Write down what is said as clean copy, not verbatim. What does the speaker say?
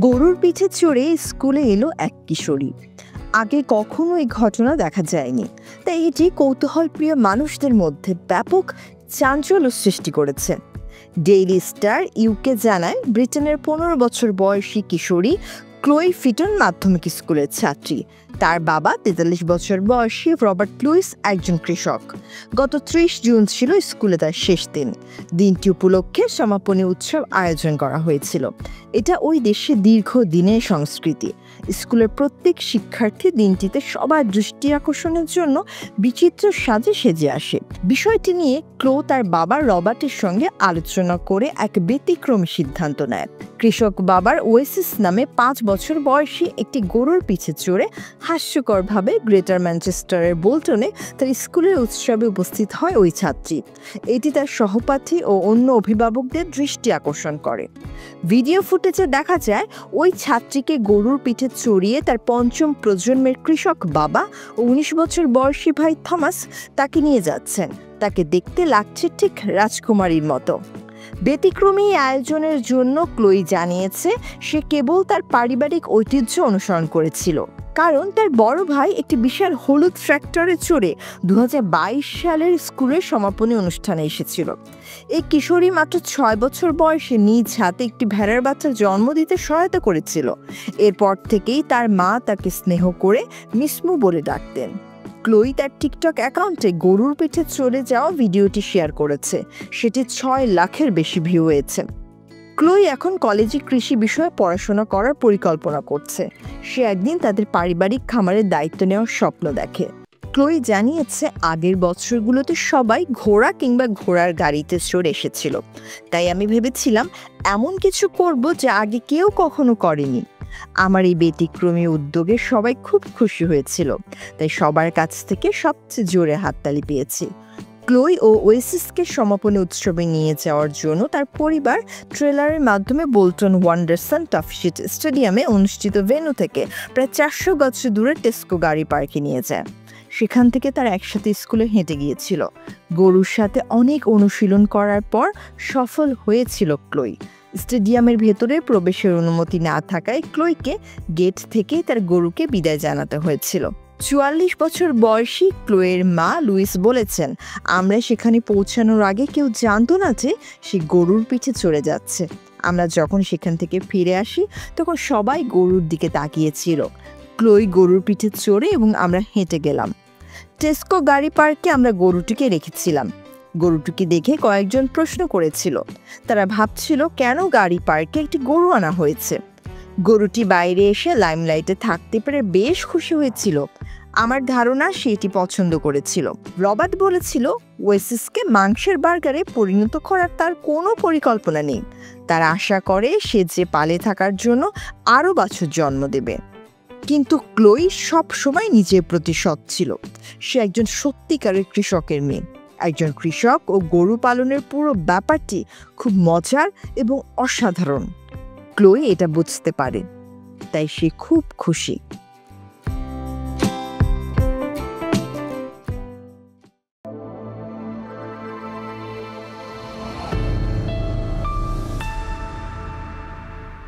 গরুর পিঠে চড়ে স্কুলে এলো এক কিশোরী। আগে কখনো এই ঘটনা দেখা যায়নি, তাই এটি কৌতূহলপ্রিয় মানুষদের মধ্যে ব্যাপক চাঞ্চল্য সৃষ্টি করেছে। ডেইলি স্টার ইউকে জানায়, ব্রিটেনের 15 বছর বয়সী কিশোরী ক্লোই ফিটন মাধ্যমিক স্কুলের ছাত্রী। তার বাবা 43 বছর বয়সী রবার্ট লুইস একজন কৃষক। গত 30 জুন ছিল স্কুলে তার শেষ দিন। দিনটি উপলক্ষে সমাপনী উৎসব আয়োজন করা হয়েছিল। এটা ওই দেশে দীর্ঘদিনের সংস্কৃতি। স্কুলের প্রত্যেক শিক্ষার্থী দিনটিতে সবার দৃষ্টি আকর্ষণের জন্য বিচিত্র সাজে সেজে আসে। বিষয়টি নিয়ে ক্লো তার বাবা রবার্টের সঙ্গে আলোচনা করে এক ব্যতিক্রমী সিদ্ধান্ত নেয়। কৃষক বাবার ওয়েসিস নামে 5 বছর বয়সী একটি গরুর পিঠে চড়ে হাস্যকরভাবে গ্রেটার ম্যানচেস্টারের বোল্টনে তার স্কুলের উৎসবে উপস্থিত হয় ওই ছাত্রী। এটি তার সহপাঠী ও অন্য অভিভাবকদের দৃষ্টি আকর্ষণ করে। ভিডিও ফুটেজে দেখা যায়, ওই ছাত্রীকে গরুর পিঠে চড়িয়ে তার 5ম প্রজন্মের কৃষক বাবা ও 19 বছর বয়সী ভাই থমাস তাকে নিয়ে যাচ্ছেন। তাকে দেখতে লাগছে ঠিক রাজকুমারীর মতো। ব্যতিক্রমী আয়োজনের জন্য ক্লোই জানিয়েছে, সে কেবল তার পারিবারিক ঐতিহ্য অনুসরণ করেছিল, কারণ তার বড় ভাই একটি বিশাল হলুদ ট্র্যাক্টরে চড়ে 2022 সালের স্কুলের সমাপনী অনুষ্ঠানে এসেছিল। এই কিশোরী মাত্র 6 বছর বয়সে নিজ হাতে একটি ভেড়ার বাচ্চা জন্ম দিতে সহায়তা করেছিল। এরপর থেকেই তার মা তাকে স্নেহ করে মিসমু বলে ডাকতেন। ক্লোই তার টিকটক অ্যাকাউন্টে গরুর পিঠে চলে যাওয়া ভিডিওটি শেয়ার করেছে। সেটি 6 লাখের বেশি ভিউ হয়েছে। ক্লোই এখন কলেজে কৃষি বিষয়ে পড়াশোনা করার পরিকল্পনা করছে। সে একদিন তাদের পারিবারিক খামারের দায়িত্ব নেওয়ার স্বপ্ন দেখে। ক্লোই জানিয়েছে, আগের বছরগুলোতে সবাই ঘোড়া কিংবা ঘোড়ার গাড়িতে চড়ে এসেছিল, তাই আমি ভেবেছিলাম এমন কিছু করব যা আগে কেউ কখনো করেনি। আমার এই ব্যতিক্রমী উদ্যোগে সবাই খুব খুশি হয়েছিল, তাই সবার কাছ থেকে সবচেয়ে জোরে হাততালি পেয়েছি। ক্লোই ও ওয়েসিসকে সমাপনী উৎসবে নিয়ে যাওয়ার জন্য তার পরিবার ট্রেলারের মাধ্যমে বোল্টন ওয়ান্ডারসন টাফশিট স্টেডিয়ামে অনুষ্ঠিত ভেন্যু থেকে প্রায় 400 গজ দূরে টেস্কো গাড়ি পার্কে নিয়ে যায়। সেখান থেকে তারা একসাথে স্কুলে হেঁটে গিয়েছিল। গরুর সাথে অনেক অনুশীলন করার পর সফল হয়েছিল ক্লোই। স্টেডিয়ামের ভেতরে প্রবেশের অনুমতি না থাকায় ক্লোইকে গেট থেকেই তার গরুকে বিদায় জানাতে হয়েছিল। 44 বছর বয়সী ক্লোয়ের মা লুইস বলেছেন, আমরা সেখানে পৌঁছানোর আগে কেউ জানতো না যে সে গরুর পিঠে চড়ে যাচ্ছে। আমরা যখন সেখান থেকে ফিরে আসি তখন সবাই গরুর দিকে তাকিয়েছিল। ক্লোই গরুর পিঠে চড়ে এবং আমরা হেঁটে গেলাম। টেস্কো গাড়ি পার্কে আমরা গরুটিকে রেখেছিলাম। গরুটিকে দেখে কয়েকজন প্রশ্ন করেছিল। তারা ভাবছিল কেন গাড়ি পার্কে একটি গরু আনা হয়েছে। গরুটি বাইরে এসে লাইমলাইটে থাকতে পেরে বেশ খুশি হয়েছিল। আমার ধারণা সেটি পছন্দ করেছিল। রবার্ট বলেছিল, ওয়েসিসকে মাংসের বার্গারে পরিণত করার তার কোনো পরিকল্পনা নেই। তার আশা করে সে যে পালে থাকার জন্য আরও বাছুর জন্ম দেবে। কিন্তু ক্লোই সব সময় নিজের প্রতি সৎ ছিল। সে একজন সত্যিকারের কৃষকের মেয়ে। একজন কৃষক ও গরু পালনের পুরো ব্যাপারটি খুব মজার এবং অসাধারণ। ক্লোই এটা বুঝতে পারে, তাই সে খুব খুশি।